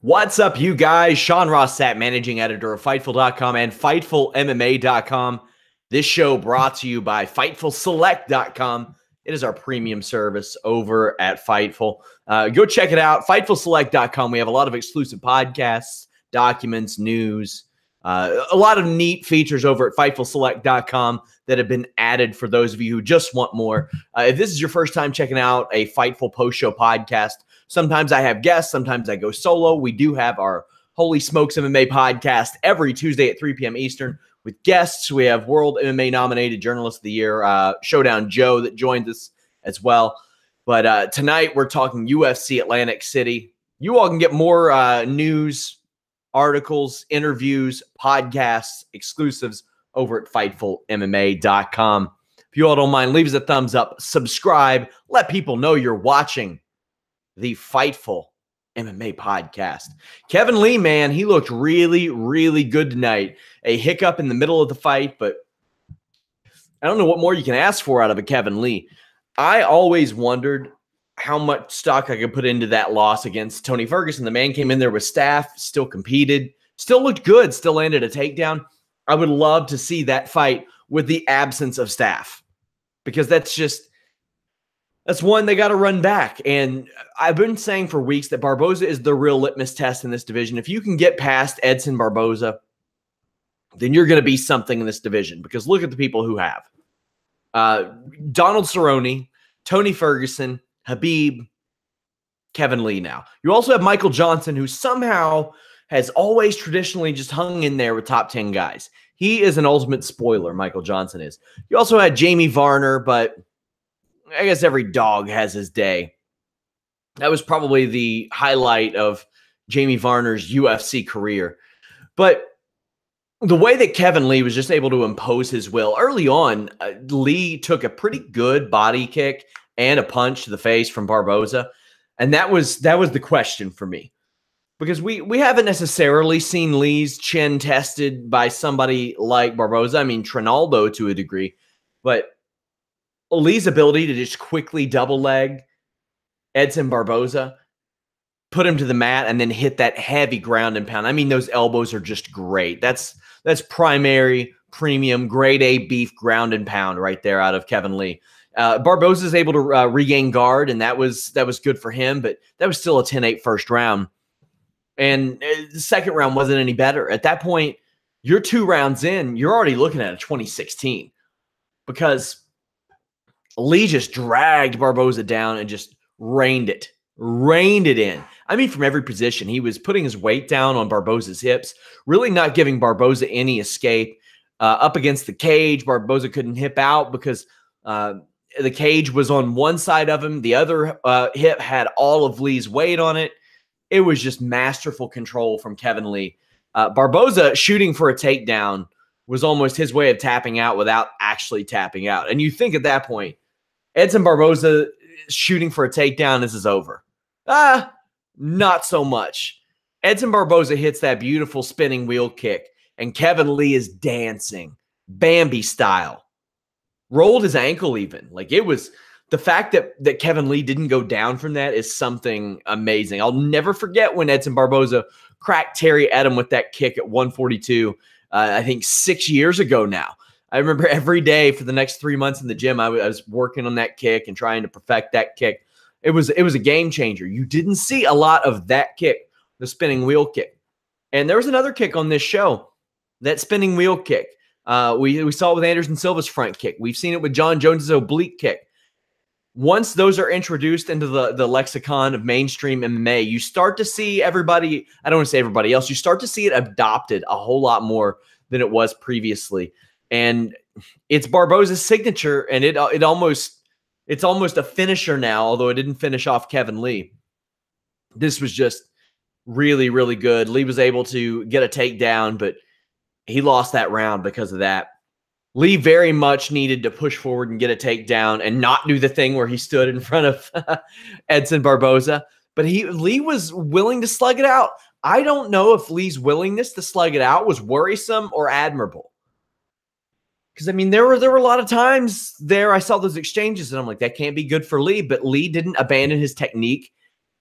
What's up, you guys? Sean Ross Sapp, managing editor of Fightful.com and FightfulMMA.com. This show brought to you by FightfulSelect.com. It is our premium service over at Fightful. Go check it out, FightfulSelect.com. We have a lot of exclusive podcasts, documents, news, a lot of neat features over at FightfulSelect.com that have been added for those of you who just want more. If this is your first time checking out a Fightful post-show podcast, sometimes I have guests, sometimes I go solo. We do have our Holy Smokes MMA podcast every Tuesday at 3 p.m. Eastern with guests. We have World MMA nominated Journalist of the Year, Showdown Joe, that joined us as well. But tonight we're talking UFC Atlantic City. You all can get more news, articles, interviews, podcasts, exclusives over at FightfulMMA.com. If you all don't mind, leave us a thumbs up, subscribe, let people know you're watching the Fightful MMA podcast. Kevin Lee, man, he looked really, really good tonight. A hiccup in the middle of the fight, but I don't know what more you can ask for out of a Kevin Lee. I always wondered how much stock I could put into that loss against Tony Ferguson. The man came in there with staff, still competed, still looked good, still landed a takedown. I would love to see that fight with the absence of staff, because that's one they got to run back. And I've been saying for weeks that Barboza is the real litmus test in this division. If you can get past Edson Barboza, then you're going to be something in this division, because look at the people who have. Donald Cerrone, Tony Ferguson, Khabib, Kevin Lee now. You also have Michael Johnson, who somehow has always traditionally just hung in there with top 10 guys. He is an ultimate spoiler, Michael Johnson is. You also had Jamie Varner, but I guess every dog has his day. That was probably the highlight of Jamie Varner's UFC career. But the way that Kevin Lee was just able to impose his will early on, Lee took a pretty good body kick and a punch to the face from Barboza. And that was the question for me, because we haven't necessarily seen Lee's chin tested by somebody like Barboza. I mean, Trinaldo to a degree, but Lee's ability to just quickly double leg Edson Barboza, put him to the mat, and then hit that heavy ground and pound. I mean, those elbows are just great. That's primary, premium, grade A beef ground and pound right there out of Kevin Lee. Barboza is able to regain guard, and that was good for him, but that was still a 10-8 first round. And the second round wasn't any better. At that point, you're 2 rounds in, you're already looking at a 2016, because Lee just dragged Barboza down and just reined it in. I mean, from every position. He was putting his weight down on Barboza's hips, really not giving Barboza any escape. Up against the cage, Barboza couldn't hip out because the cage was on one side of him. The other hip had all of Lee's weight on it. It was just masterful control from Kevin Lee. Barboza shooting for a takedown was almost his way of tapping out without actually tapping out. And you think at that point, Edson Barboza shooting for a takedown, this is over. Not so much. Edson Barboza hits that beautiful spinning wheel kick, and Kevin Lee is dancing, Bambi style. Rolled his ankle even. Like, it was the fact that Kevin Lee didn't go down from that is something amazing. I'll never forget when Edson Barboza cracked Terry Edom with that kick at 142, I think 6 years ago now. I remember every day for the next 3 months in the gym, I was working on that kick and trying to perfect that kick. It was a game changer. You didn't see a lot of that kick, the spinning wheel kick. And there was another kick on this show, that spinning wheel kick. We saw it with Anderson Silva's front kick. We've seen it with John Jones's oblique kick. Once those are introduced into the lexicon of mainstream MMA, you start to see everybody, I don't want to say everybody else, you start to see it adopted a whole lot more than it was previously. And it's Barboza's signature, and it's almost a finisher now, although it didn't finish off Kevin Lee. This was just really, really good. Lee was able to get a takedown, but he lost that round because of that. Lee very much needed to push forward and get a takedown and not do the thing where he stood in front of Edson Barboza. But Lee was willing to slug it out. I don't know if Lee's willingness to slug it out was worrisome or admirable. Because, I mean, there were a lot of times there I saw those exchanges, and I'm like, that can't be good for Lee. But Lee didn't abandon his technique.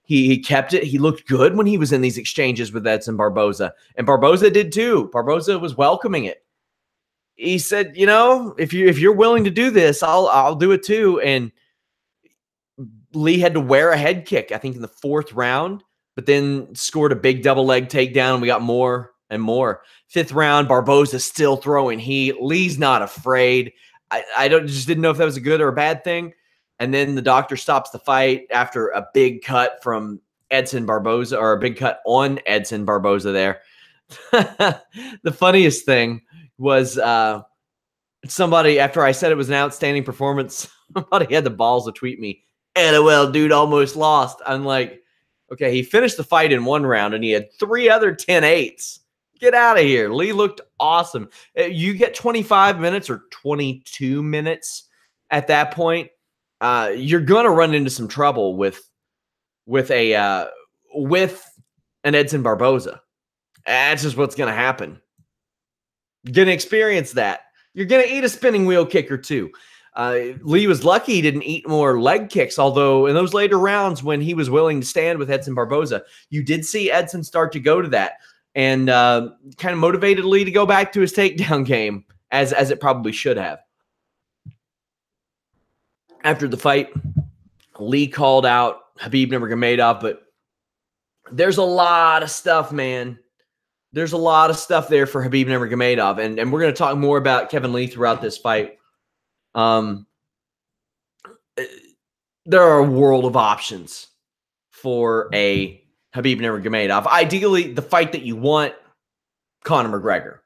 He kept it. He looked good when he was in these exchanges with Edson Barboza, and Barboza did too. Barboza was welcoming it. He said, if you're willing to do this, I'll do it too. And Lee had to wear a head kick, I think, in the 4th round, but then scored a big double leg takedown. And we got more and more. 5th round, Barboza still throwing heat. Lee's not afraid. I just didn't know if that was a good or a bad thing. And then the doctor stops the fight after a big cut from Edson Barboza, or a big cut on Edson Barboza there. The funniest thing was somebody, after I said it was an outstanding performance, somebody had the balls to tweet me, LOL, dude almost lost. I'm like, okay, he finished the fight in 1 round and he had 3 other 10-8s. Get out of here. Lee looked awesome. You get 25 minutes or 22 minutes at that point, you're going to run into some trouble with an Edson Barboza. That's just what's going to happen. You're going to experience that. You're going to eat a spinning wheel kick or 2. Lee was lucky he didn't eat more leg kicks, although in those later rounds when he was willing to stand with Edson Barboza, you did see Edson start to go to that and kind of motivated Lee to go back to his takedown game, as it probably should have. After the fight, Lee called out Khabib Nurmagomedov, but there's a lot of stuff, man. There's a lot of stuff there for Khabib Nurmagomedov, and we're going to talk more about Kevin Lee throughout this fight. There are a world of options for a Khabib Nurmagomedov. Ideally, the fight that you want, Conor McGregor.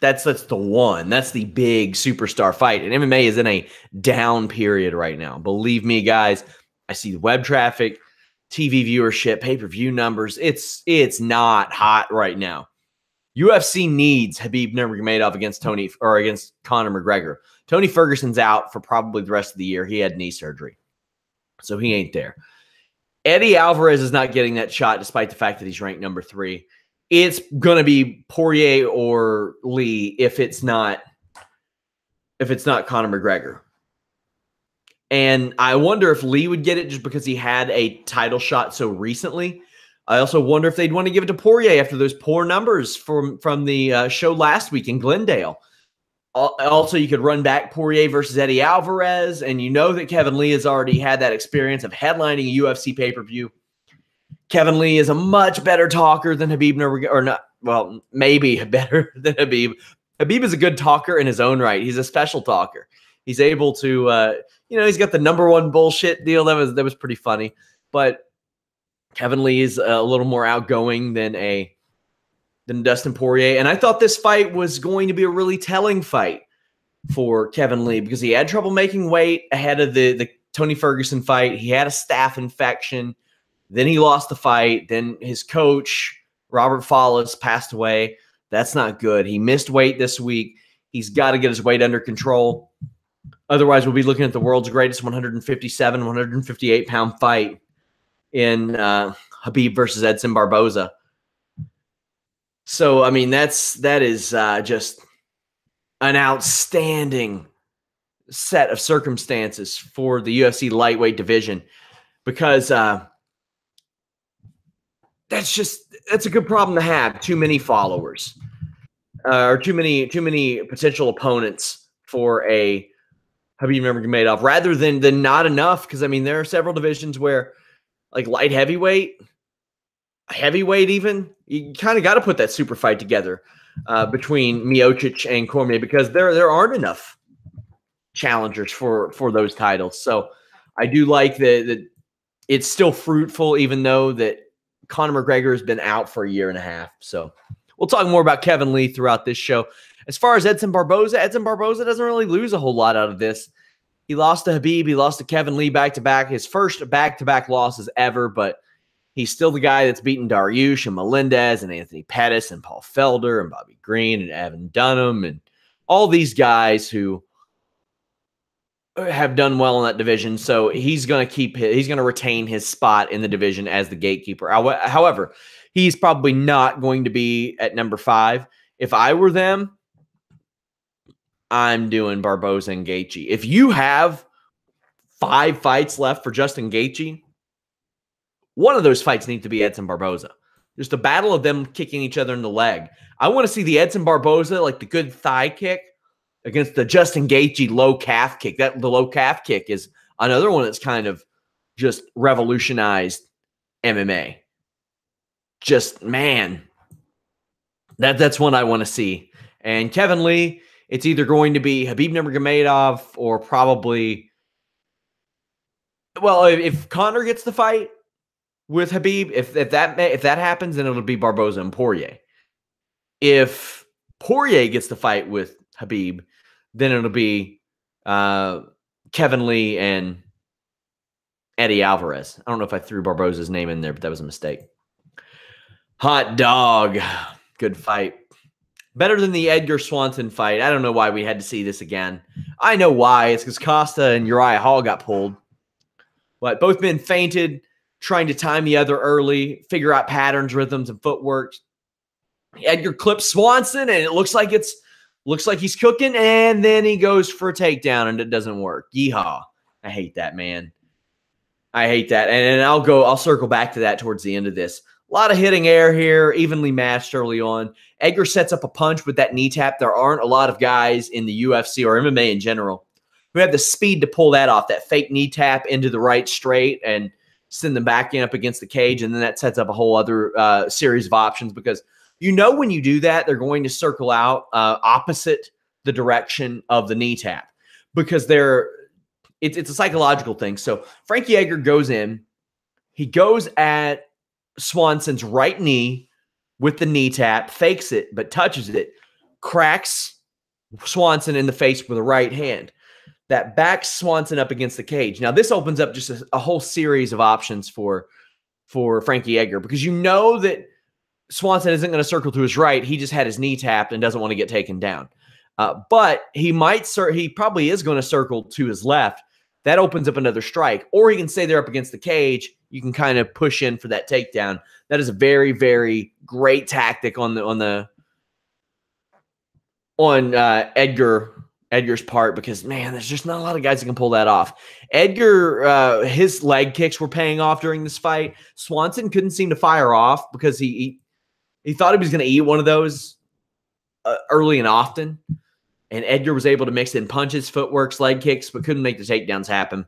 That's the one. That's the big superstar fight. And MMA is in a down period right now. Believe me, guys. I see the web traffic, TV viewership, pay-per-view numbers. It's not hot right now. UFC needs Khabib Nurmagomedov against Conor McGregor. Tony Ferguson's out for probably the rest of the year. He had knee surgery, so he ain't there. Eddie Alvarez is not getting that shot, despite the fact that he's ranked number 3. It's going to be Poirier or Lee if it's not Conor McGregor. And I wonder if Lee would get it just because he had a title shot so recently. I also wonder if they'd want to give it to Poirier after those poor numbers from the show last week in Glendale. Also, you could run back Poirier versus Eddie Alvarez, and you know that Kevin Lee has already had that experience of headlining a UFC pay-per-view. Kevin Lee is a much better talker than Khabib Nurmagomedov, or not, well, maybe better than Khabib. Khabib is a good talker in his own right. He's a special talker. He's able to, he's got the number 1 bullshit deal. That was pretty funny. But Kevin Lee is a little more outgoing than Dustin Poirier. And I thought this fight was going to be a really telling fight for Kevin Lee because he had trouble making weight ahead of the Tony Ferguson fight. He had a staph infection. Then he lost the fight. Then his coach, Robert Follis, passed away. That's not good. He missed weight this week. He's got to get his weight under control. Otherwise, we'll be looking at the world's greatest 157, 158-pound fight in Khabib versus Edson Barboza. So, I mean, that is just an outstanding set of circumstances for the UFC lightweight division because that's a good problem to have. Too many followers or too many potential opponents for a Khabib Nurmagomedov rather than not enough. Because I mean, there are several divisions where, like light heavyweight, even you kind of got to put that super fight together between Miocic and Cormier because there aren't enough challengers for those titles. So I do like that it's still fruitful, even though that Conor McGregor has been out for a year and a half. So we'll talk more about Kevin Lee throughout this show. As far as Edson Barboza doesn't really lose a whole lot out of this. He lost to Khabib. He lost to Kevin Lee back-to-back. His first back-to-back losses ever, but he's still the guy that's beaten Dariush and Melendez and Anthony Pettis and Paul Felder and Bobby Green and Evan Dunham and all these guys who have done well in that division. So he's going to retain his spot in the division as the gatekeeper. However, he's probably not going to be at number 5. If I were them, I'm doing Barboza and Gaethje. If you have 5 fights left for Justin Gaethje, One of those fights needs to be Edson Barboza. Just a battle of them kicking each other in the leg. I want to see the Edson Barboza, like the good thigh kick, against the Justin Gaethje low calf kick. The low calf kick is another one that's kind of just revolutionized MMA. Just, man, that's one I want to see. And Kevin Lee, it's either going to be Khabib Nurmagomedov or probably, well, if Conor gets the fight with Khabib, if that happens, then it'll be Barboza and Poirier. If Poirier gets the fight with Khabib, then it'll be Kevin Lee and Eddie Alvarez. I don't know if I threw Barboza's name in there, but that was a mistake. Hot dog. Good fight. Better than the Edgar Swanson fight. I don't know why we had to see this again. I know why. It's because Costa and Uriah Hall got pulled. But both men fainted, trying to time the other early, figure out patterns, rhythms, and footwork. Edgar clips Swanson, and it looks like he's cooking, and then he goes for a takedown, and it doesn't work. Yeehaw. I hate that, man. I hate that. And I'll circle back to that towards the end of this. A lot of hitting air here, evenly matched early on. Edgar sets up a punch with that knee tap. There aren't a lot of guys in the UFC or MMA in general who have the speed to pull that off, that fake knee tap into the right straight and send them back in up against the cage. And then that sets up a whole other series of options because when you do that, they're going to circle out opposite the direction of the knee tap because it's a psychological thing. So Frankie Edgar goes in. He goes at Swanson's right knee with the knee tap, fakes it, but touches it, cracks Swanson in the face with a right hand. That backs Swanson up against the cage. Now, this opens up just a whole series of options for Frankie Edgar because you know that Swanson isn't going to circle to his right. He just had his knee tapped and doesn't want to get taken down. But he probably is going to circle to his left. That opens up another strike. Or he can stay there up against the cage. You can kind of push in for that takedown. That is a very, very great tactic on Edgar's part because, man, there's just not a lot of guys that can pull that off. Edgar, his leg kicks were paying off during this fight. Swanson couldn't seem to fire off because he thought he was going to eat one of those early and often. And Edgar was able to mix in punches, footworks, leg kicks, but couldn't make the takedowns happen.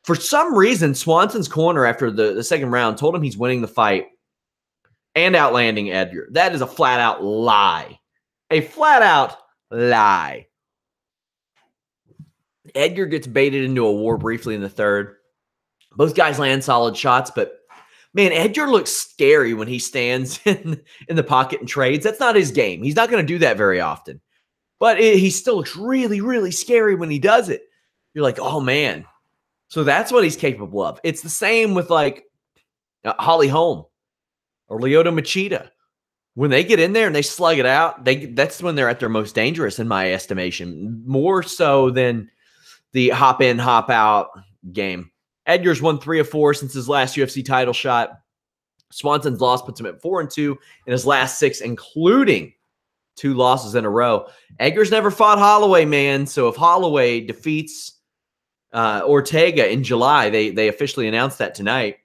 For some reason, Swanson's corner after the second round told him he's winning the fight and outlanding Edgar. That is a flat-out lie. A flat-out lie. Edgar gets baited into a war briefly in the third. Both guys land solid shots, but, man, Edgar looks scary when he stands in the pocket and trades. That's not his game. He's not going to do that very often. But he still looks really, really scary when he does it. You're like, oh, man. So that's what he's capable of. It's the same with, like, Holly Holm or Lyoto Machida. When they get in there and they slug it out, that's when they're at their most dangerous, in my estimation. More so than the hop-in, hop-out game. Edgar's won 3 of 4 since his last UFC title shot. Swanson's loss puts him at 4-2 in his last 6, including 2 losses in a row. Edgar's never fought Holloway, man. So if Holloway defeats Ortega in July, they officially announced that tonight.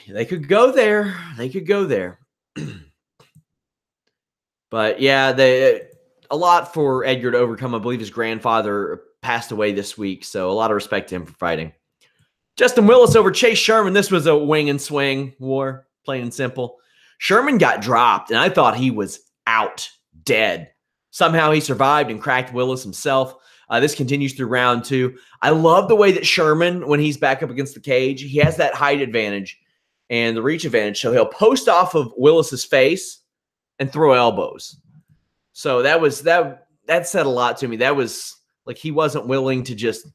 They could go there. They could go there. But yeah, a lot for Edgar to overcome. I believe his grandfather passed away this week, so a lot of respect to him for fighting. Justin Willis over Chase Sherman. This was a wing and swing war, plain and simple. Sherman got dropped, and I thought he was out, dead. Somehow he survived and cracked Willis himself. This continues through round 2. I love the way that Sherman, when he's back up against the cage, he has that height advantage and the reach advantage, so he'll post off of Willis's face and throw elbows. So that said a lot to me. That was like he wasn't willing to just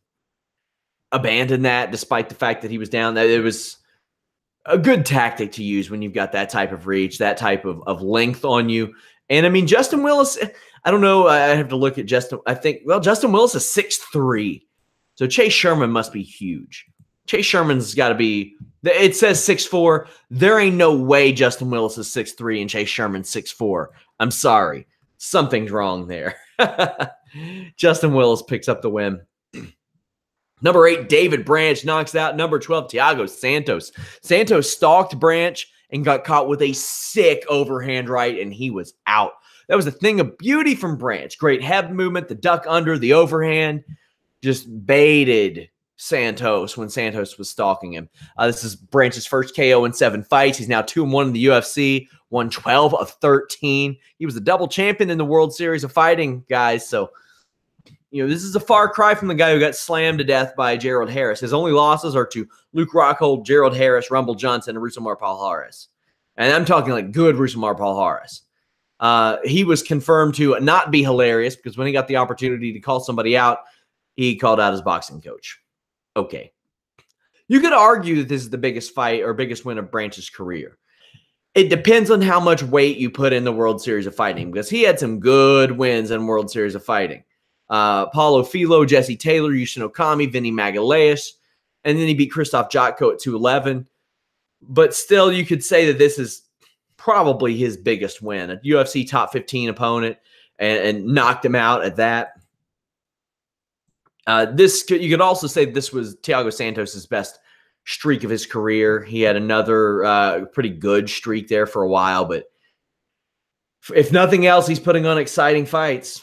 abandon that despite the fact that he was down. That it was a good tactic to use when you've got that type of reach, that type of length on you. And I mean, Justin Willis, I don't know. I have to look at Justin. I think, well, Justin Willis is 6'3". So Chase Sherman must be huge. Chase Sherman's got to be, it says 6'4". There ain't no way Justin Willis is 6'3" and Chase Sherman's 6'4". I'm sorry. Something's wrong there. Justin Willis picks up the win. Number 8, David Branch knocks out number 12, Thiago Santos. Santos stalked Branch and got caught with a sick overhand right, and he was out. That was a thing of beauty from Branch. Great head movement, the duck under, the overhand. Just baited Santos when Santos was stalking him. This is Branch's first KO in 7 fights. He's now 2-1 in the UFC, won 12 of 13. He was the double champion in the World Series of Fighting, guys, so this is a far cry from the guy who got slammed to death by Gerald Harris. His only losses are to Luke Rockhold, Gerald Harris, Rumble Johnson, and Rusumar Palhares. And I'm talking like good Rusumar Palhares. He was confirmed to not be hilarious because when he got the opportunity to call somebody out, he called out his boxing coach. Okay. You could argue that this is the biggest fight or biggest win of Branch's career. It depends on how much weight you put in the World Series of Fighting because he had some good wins in World Series of Fighting. Paulo Filho, Jesse Taylor, Yushin Okami, Vinny Magalhaes, and then he beat Krzysztof Jotko at 211. But still, you could say that this is probably his biggest win, a UFC top 15 opponent, and knocked him out at that. You could also say this was Thiago Santos' best streak of his career. He had another pretty good streak there for a while, but if nothing else, he's putting on exciting fights.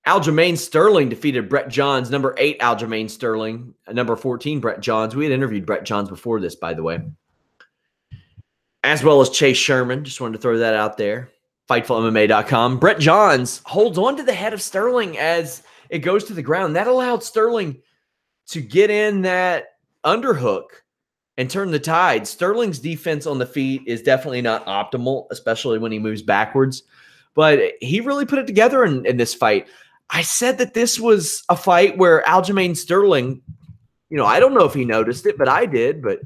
Aljamain Sterling defeated Brett Johns. Number 8, Aljamain Sterling. Number 14, Brett Johns. We had interviewed Brett Johns before this, by the way. As well as Chase Sherman. Just wanted to throw that out there. FightfulMMA.com. Brett Johns holds on to the head of Sterling as it goes to the ground. That allowed Sterling to get in that underhook and turn the tide. Sterling's defense on the feet is definitely not optimal, especially when he moves backwards. But he really put it together in this fight. I said that this was a fight where Aljamain Sterling, I don't know if he noticed it, but I did. But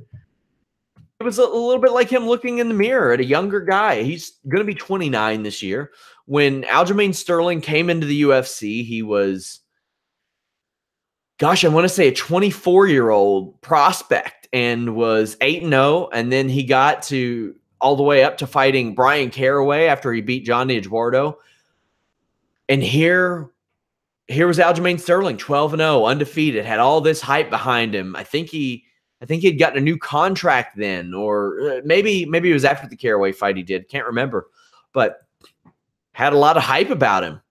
it was a little bit like him looking in the mirror at a younger guy. He's going to be 29 this year. When Aljamain Sterling came into the UFC, he was, I want to say a 24-year-old prospect and was 8-0. And then he got to all the way up to fighting Brian Caraway after he beat Johnny Eduardo. And here was Aljamain Sterling, 12-0, undefeated, had all this hype behind him. I think he'd gotten a new contract then, or maybe it was after the Caraway fight he did. Can't remember. But had a lot of hype about him.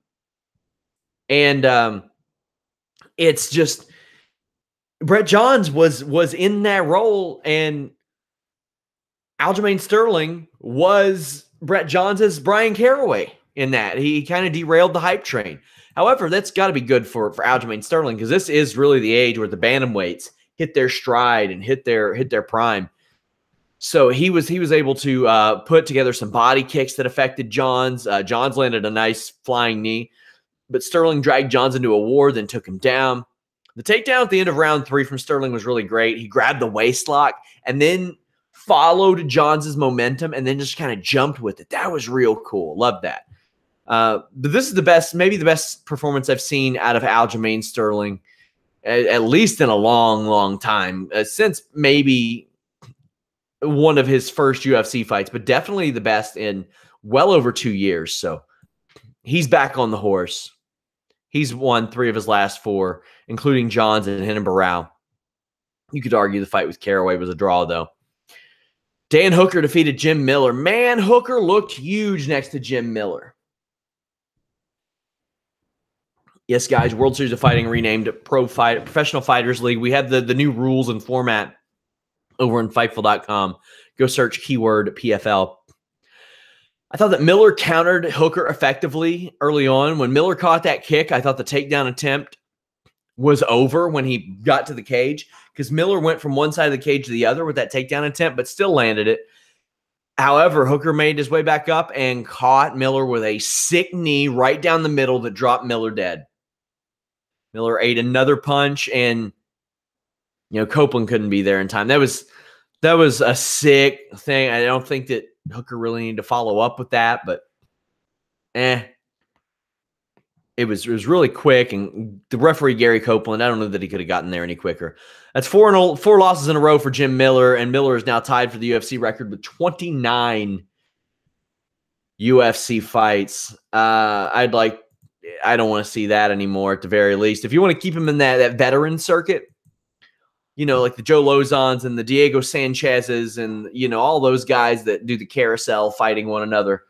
And it's just Brett Johns was in that role, and Aljamain Sterling was Brett Johns' Brian Caraway in that. He kind of derailed the hype train. However, that's got to be good for Aljamain Sterling because this is really the age where the bantamweights hit their stride and hit their prime. So he was able to put together some body kicks that affected Johns. Johns landed a nice flying knee, but Sterling dragged Johns into a war, then took him down. The takedown at the end of round 3 from Sterling was really great. He grabbed the waist lock and then followed Johns' momentum and then just kind of jumped with it. That was real cool. Loved that. But this is maybe the best performance I've seen out of Aljamain Sterling, at least in a long, long time, since maybe one of his first UFC fights, but definitely the best in well over 2 years. So he's back on the horse. He's won 3 of his last 4, including Johns and Renan Barão. You could argue the fight with Caraway was a draw, though. Dan Hooker defeated Jim Miller. Man, Hooker looked huge next to Jim Miller. Yes, guys, World Series of Fighting renamed Professional Fighters League. We have the new rules and format over on Fightful.com. Go search keyword PFL. I thought that Miller countered Hooker effectively early on. When Miller caught that kick, I thought the takedown attempt was over when he got to the cage because Miller went from one side of the cage to the other with that takedown attempt, but still landed it. However, Hooker made his way back up and caught Miller with a sick knee right down the middle that dropped Miller dead. Miller ate another punch, and Copeland couldn't be there in time. That was a sick thing. I don't think that Hooker really needed to follow up with that, but it was really quick. And the referee Gary Copeland, I don't know that he could have gotten there any quicker. That's 4 losses in a row for Jim Miller, and Miller is now tied for the UFC record with 29 UFC fights. I don't want to see that anymore at the very least. If you want to keep him in that veteran circuit, like the Joe Lozons and the Diego Sanchez's and, all those guys that do the carousel fighting one another,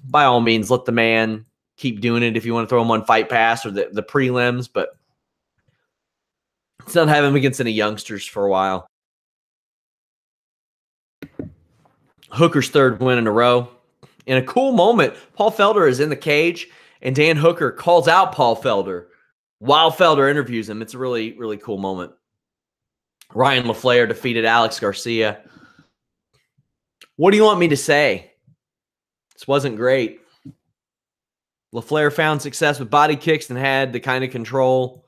by all means, let the man keep doing it if you want to throw him on Fight Pass or the prelims, but it's not having him against any youngsters for a while. Hooker's third win in a row. In a cool moment, Paul Felder is in the cage, and Dan Hooker calls out Paul Felder while Felder interviews him. It's a really, really cool moment. Ryan LaFleur defeated Alex Garcia. What do you want me to say? This wasn't great. LaFleur found success with body kicks and had the kind of control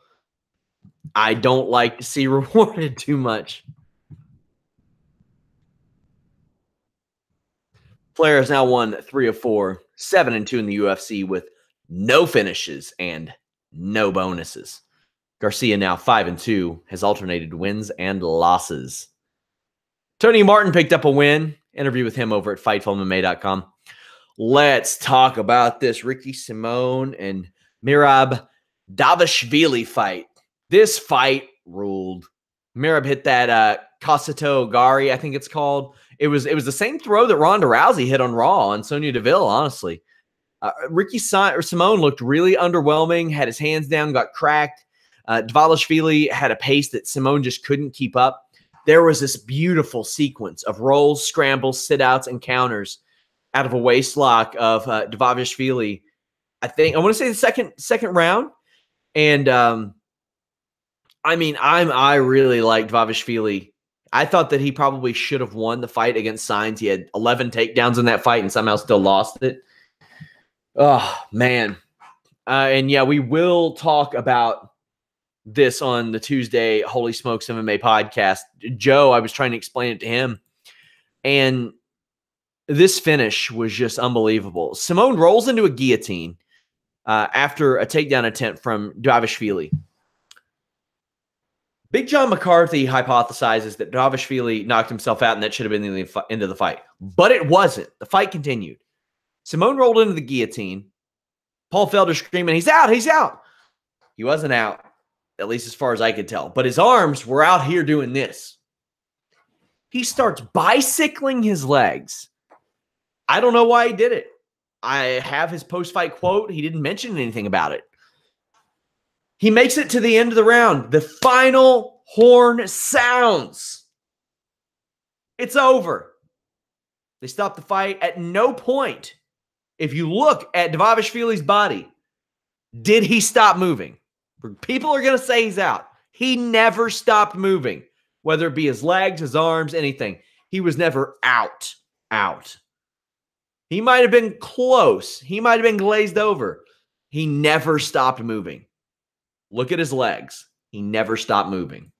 I don't like to see rewarded too much. Flair has now won 3 of 4, 7-2 in the UFC with no finishes and no bonuses. Garcia now 5-2, has alternated wins and losses. Tony Martin picked up a win. Interview with him over at FightfulMMA.com. Let's talk about this Ricky Simone and Merab Davishvili fight. This fight ruled. Merab hit that Kasato Gari, I think it's called. It was the same throw that Ronda Rousey hit on Raw on Sonya Deville, honestly. Ricky Simone looked really underwhelming, had his hands down, got cracked. Davishvili had a pace that Simone just couldn't keep up. There was this beautiful sequence of rolls, scrambles, sit-outs, and counters out of a waist lock of Davishvili. I want to say the second round. And I really liked Davishvili. I thought that he probably should have won the fight against Sainz. He had 11 takedowns in that fight and somehow still lost it. Oh, man. And yeah, we will talk about this on the Tuesday Holy Smokes MMA podcast. Joe, I was trying to explain it to him. And this finish was just unbelievable. Simone rolls into a guillotine after a takedown attempt from Davishvili. Big John McCarthy hypothesizes that Davishvili knocked himself out and that should have been the end of the fight. But it wasn't. The fight continued. Simone rolled into the guillotine. Paul Felder screaming, "He's out, he's out." He wasn't out, at least as far as I could tell. But his arms were out here doing this. He starts bicycling his legs. I don't know why he did it. I have his post-fight quote. He didn't mention anything about it. He makes it to the end of the round. The final horn sounds. It's over. They stop the fight. At no point, if you look at Davishvili's body, did he stop moving? People are going to say he's out. He never stopped moving, whether it be his legs, his arms, anything. He was never out. He might have been close. He might have been glazed over. He never stopped moving. Look at his legs. He never stopped moving.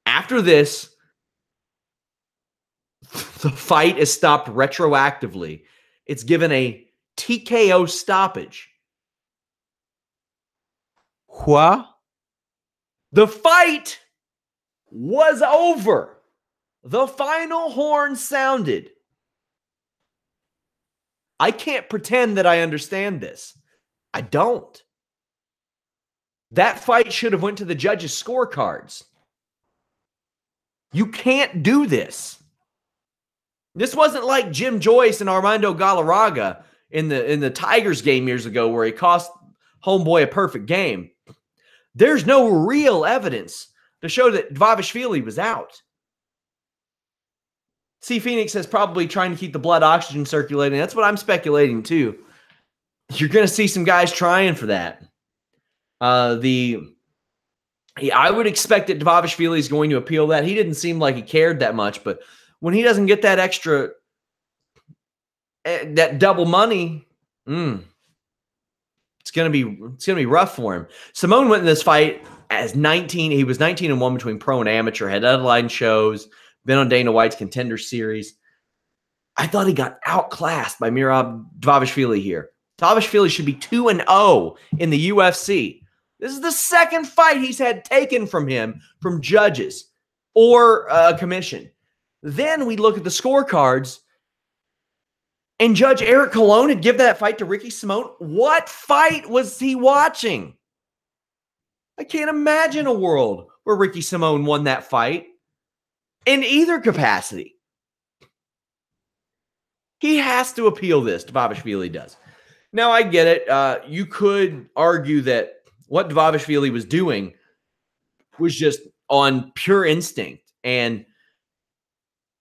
After this, the fight is stopped retroactively. It's given a TKO stoppage. What? The fight was over. The final horn sounded. I can't pretend that I understand this. I don't. That fight should have went to the judges' scorecards. You can't do this. This wasn't like Jim Joyce and Armando Galarraga in the Tigers game years ago where he cost homeboy a perfect game. There's no real evidence to show that Davishvili was out. C. Phoenix is probably trying to keep the blood oxygen circulating. That's what I'm speculating too. You're going to see some guys trying for that. I would expect that Davishvili is going to appeal that. He didn't seem like he cared that much, but when he doesn't get that extra, that double money, it's gonna be rough for him. Simone went in this fight as 19. He was 19-1 between pro and amateur. Had headline shows. Been on Dana White's Contender Series. I thought he got outclassed by Merab Davishvili here. Davishvili should be 2-0 in the UFC. This is the second fight he's had taken from him from judges or a commission. Then we look at the scorecards. And Judge Eric Colon had given that fight to Ricky Simone. What fight was he watching? I can't imagine a world where Ricky Simone won that fight in either capacity. He has to appeal this. Dvalishvili does. Now, I get it. You could argue that what Dvalishvili was doing was just on pure instinct. And,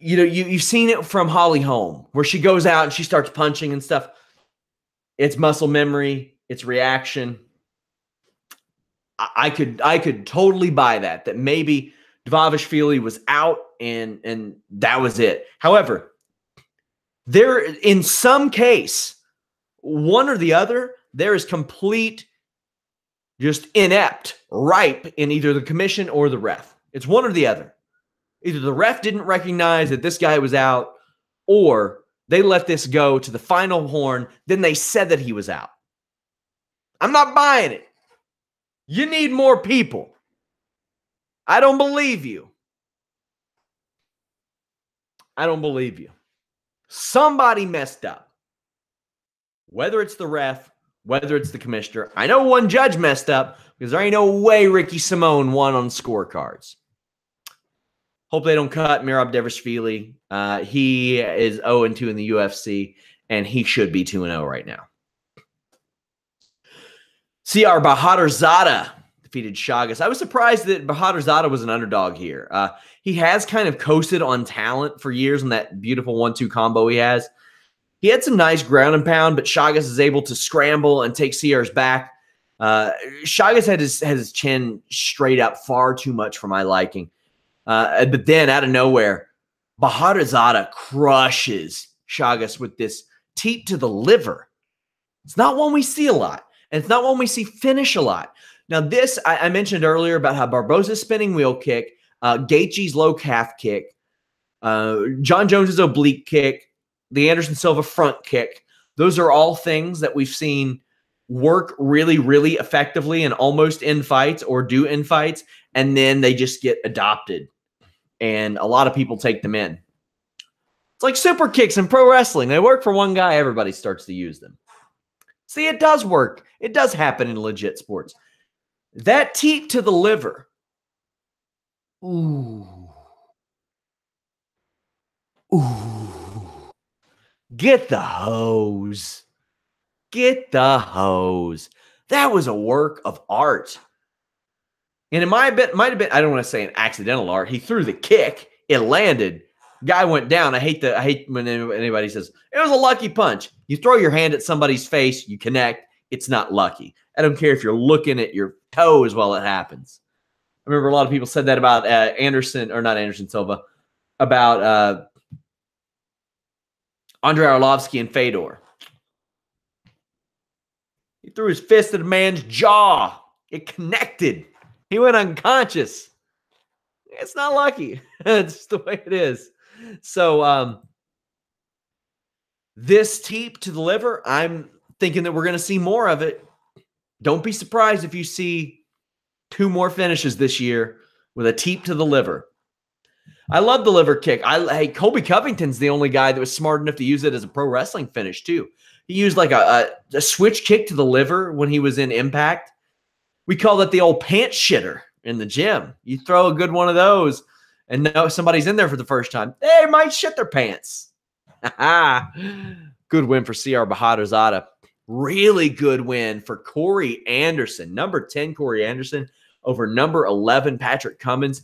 you know, you've seen it from Holly Holm, where she goes out and she starts punching and stuff. It's muscle memory. It's reaction. I could totally buy that maybe Dvalishvili was out and that was it. However, there, in some case, one or the other, there is complete, just inept, ripe in either the commission or the ref. It's one or the other. Either the ref didn't recognize that this guy was out, or they let this go to the final horn, then they said that he was out. I'm not buying it. You need more people. I don't believe you. I don't believe you. Somebody messed up. Whether it's the ref, whether it's the commissioner. I know one judge messed up because there ain't no way Ricky Simone won on scorecards. Hope they don't cut Merab Dvalishvili. He is 0-2 in the UFC, and he should be 2-0 right now. CR Bahadurzada defeated Chagas. I was surprised that Bahadurzada was an underdog here. He has kind of coasted on talent for years on that beautiful 1-2 combo he has. He had some nice ground and pound, but Chagas is able to scramble and take CR's back. Chagas had his chin straight up far too much for my liking. But then out of nowhere, Bahadurzada crushes Chagas with this teep to the liver. It's not one we see a lot, and it's not one we see finish a lot. Now this, I mentioned earlier about how Barboza's spinning wheel kick, Gaethje's low calf kick, John Jones's oblique kick, the Anderson Silva front kick. Those are all things that we've seen work really, really effectively and almost in fights or do in fights, and then they just get adopted. And a lot of people take them in. It's like super kicks in pro wrestling. They work for one guy. Everybody starts to use them. See, it does work. It does happen in legit sports. That teep to the liver. Ooh. Ooh. Get the hose. Get the hose. That was a work of art. And it might have been, I don't want to say an accidental art. He threw the kick. It landed. Guy went down. I hate when anybody says, it was a lucky punch. You throw your hand at somebody's face, you connect. It's not lucky. I don't care if you're looking at your toes while it happens. I remember a lot of people said that about Anderson Silva, about Andrei Arlovsky and Fedor. He threw his fist at a man's jaw. It connected. He went unconscious. It's not lucky. It's just the way it is. So this teep to the liver, I'm thinking that we're going to see more of it. Don't be surprised if you see 2 more finishes this year with a teep to the liver. I love the liver kick. Hey, Colby Covington's the only guy that was smart enough to use it as a pro wrestling finish too. He used like a switch kick to the liver when he was in Impact. We call that the old pants shitter in the gym. You throw a good one of those and know somebody's in there for the first time. They might shit their pants. Good win for CR Bahadurzada. Really good win for Corey Anderson. Number 10, Corey Anderson over number 11, Patrick Cummins.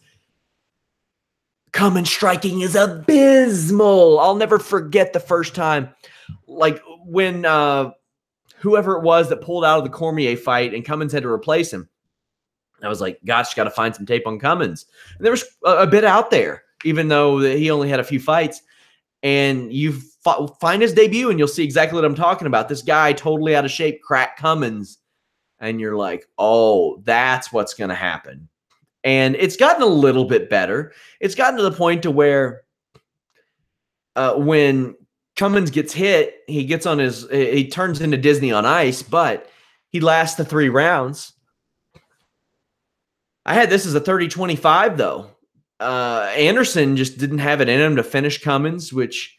Cummins striking is abysmal. I'll never forget the first time. Like when whoever it was that pulled out of the Cormier fight and Cummins had to replace him. I was like, gosh, got to find some tape on Cummins. And there was a bit out there, even though he only had a few fights. And you find his debut and you'll see exactly what I'm talking about. This guy totally out of shape, crack Cummins. And you're like, oh, that's what's going to happen. And it's gotten a little bit better. It's gotten to the point to where when Cummins gets hit, he turns into Disney on ice, but he lasts the 3 rounds. I had this as a 30-25 though. Anderson just didn't have it in him to finish Cummins, which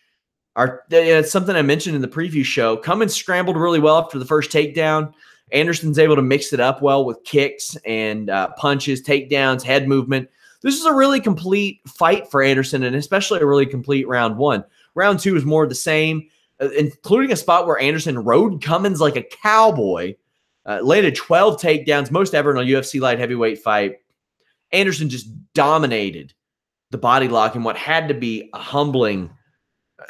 It's something I mentioned in the preview show. Cummins scrambled really well after the first takedown. Anderson's able to mix it up well with kicks and punches, takedowns, head movement. This is a really complete fight for Anderson, and especially a really complete round one. Round two is more of the same, including a spot where Anderson rode Cummins like a cowboy, landed 12 takedowns, most ever in a UFC light heavyweight fight. Anderson just dominated the body lock in what had to be a humbling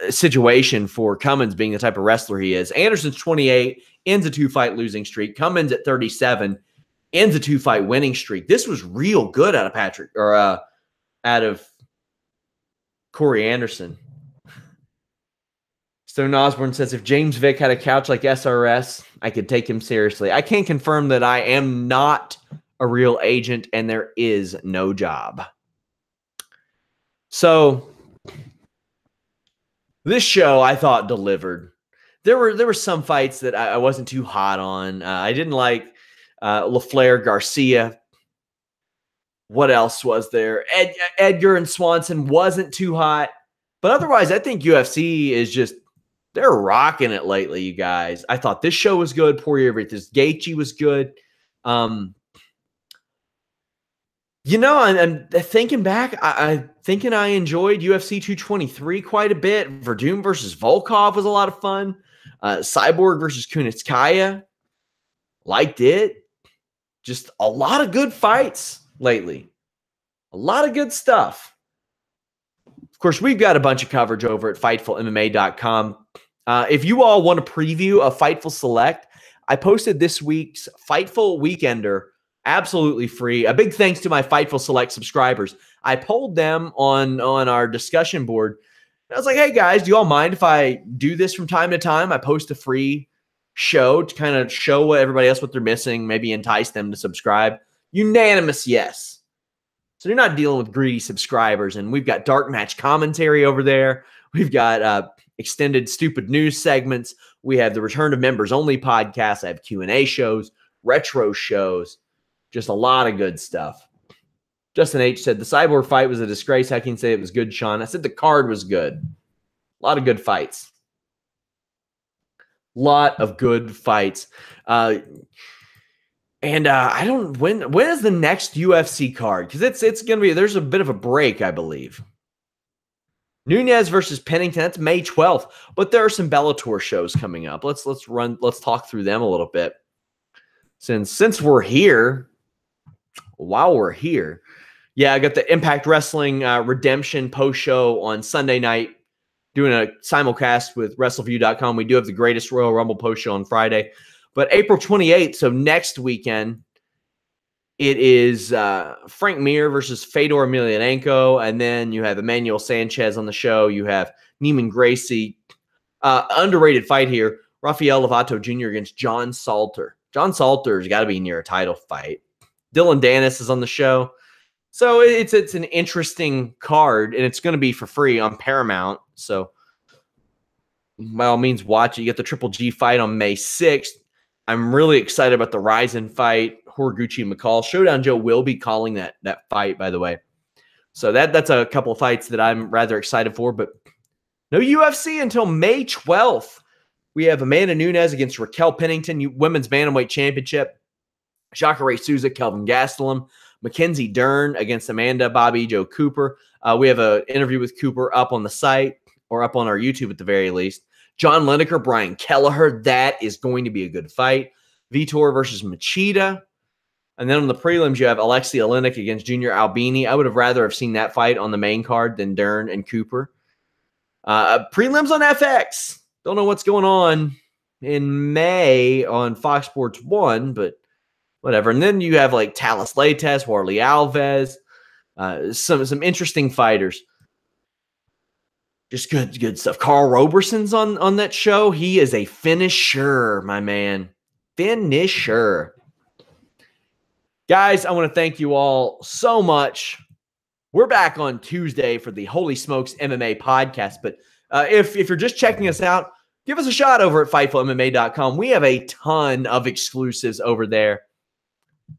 situation for Cummins, being the type of wrestler he is. Anderson's 28, ends a 2-fight losing streak. Cummins at 37, ends a 2-fight winning streak. This was real good out of Corey Anderson. Stone Osborne says, if James Vick had a couch like SRS, I could take him seriously. I can confirm that I am not a real agent and there is no job. So this show I thought delivered. There were some fights that I wasn't too hot on. I didn't like LaFleur, Garcia. What else was there? Edgar and Swanson wasn't too hot. But otherwise, I think UFC is just, they're rocking it lately, you guys. I thought this show was good. Poirier versus Gaethje was good. I'm thinking back, I'm thinking I enjoyed UFC 223 quite a bit. Verdum versus Volkov was a lot of fun. Cyborg versus Kunitskaya, liked it. Just a lot of good fights lately. A lot of good stuff. Of course, we've got a bunch of coverage over at FightfulMMA.com. If you all want a preview of Fightful Select, I posted this week's Fightful Weekender absolutely free. A big thanks to my Fightful Select subscribers. I polled them on our discussion board. I was like, hey, guys, do you all mind if I do this from time to time? I post a free show to kind of show everybody else what they're missing, maybe entice them to subscribe. Unanimous yes. So you're not dealing with greedy subscribers. And we've got dark match commentary over there. We've got extended stupid news segments. We have the return of members only podcast. I have Q&A shows, retro shows, just a lot of good stuff. Justin H. said, the Cyborg fight was a disgrace. How can you say it was good, Sean? I said the card was good. A lot of good fights. Lot of good fights. I don't, when is the next UFC card? Because it's going to be, there's a bit of a break, I believe. Nunes versus Pennington, that's May 12th. But there are some Bellator shows coming up. Let's talk through them a little bit. Since we're here, while we're here, yeah, I got the Impact Wrestling Redemption post show on Sunday night, doing a simulcast with WrestleView.com. We do have the Greatest Royal Rumble post show on Friday. But April 28th, so next weekend, it is Frank Mir versus Fedor Emelianenko, and then you have Emmanuel Sanchez on the show. You have Neiman Gracie. Underrated fight here, Rafael Lovato Jr. against John Salter. John Salter's got to be near a title fight. Dylan Dennis is on the show. So it's an interesting card, and it's going to be for free on Paramount. So by all means, watch it. You get the Triple G fight on May 6th. I'm really excited about the Ryzen fight, Horiguchi and McCall. Showdown Joe will be calling that fight, by the way. So that's a couple of fights that I'm rather excited for, but no UFC until May 12th. We have Amanda Nunes against Raquel Pennington, Women's Bantamweight Championship. Jacare Souza, Kelvin Gastelum. Mackenzie Dern against Amanda Bobby Joe Cooper. We have an interview with Cooper up on the site, or up on our YouTube at the very least. John Lineker, Brian Kelleher. That is going to be a good fight. Vitor versus Machida. And then on the prelims, you have Alexei Oleinik against Junior Albini. I would have rather have seen that fight on the main card than Dern and Cooper. Prelims on FX. Don't know what's going on in May on Fox Sports 1, but whatever. And then you have like Talis Leites, Warley Alves, some interesting fighters. Just good stuff. Carl Roberson's on that show. He is a finisher, my man. Finisher. Guys, I want to thank you all so much. We're back on Tuesday for the Holy Smokes MMA podcast. But if you're just checking us out, give us a shot over at FightfulMMA.com. We have a ton of exclusives over there.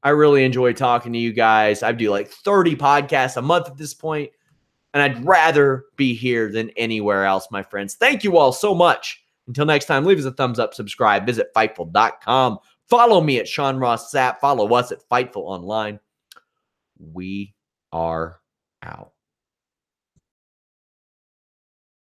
I really enjoy talking to you guys. I do like 30 podcasts a month at this point. And I'd rather be here than anywhere else, my friends. Thank you all so much. Until next time, leave us a thumbs up, subscribe, visit Fightful.com. Follow me at Sean Ross Sapp. Follow us at Fightful Online. We are out.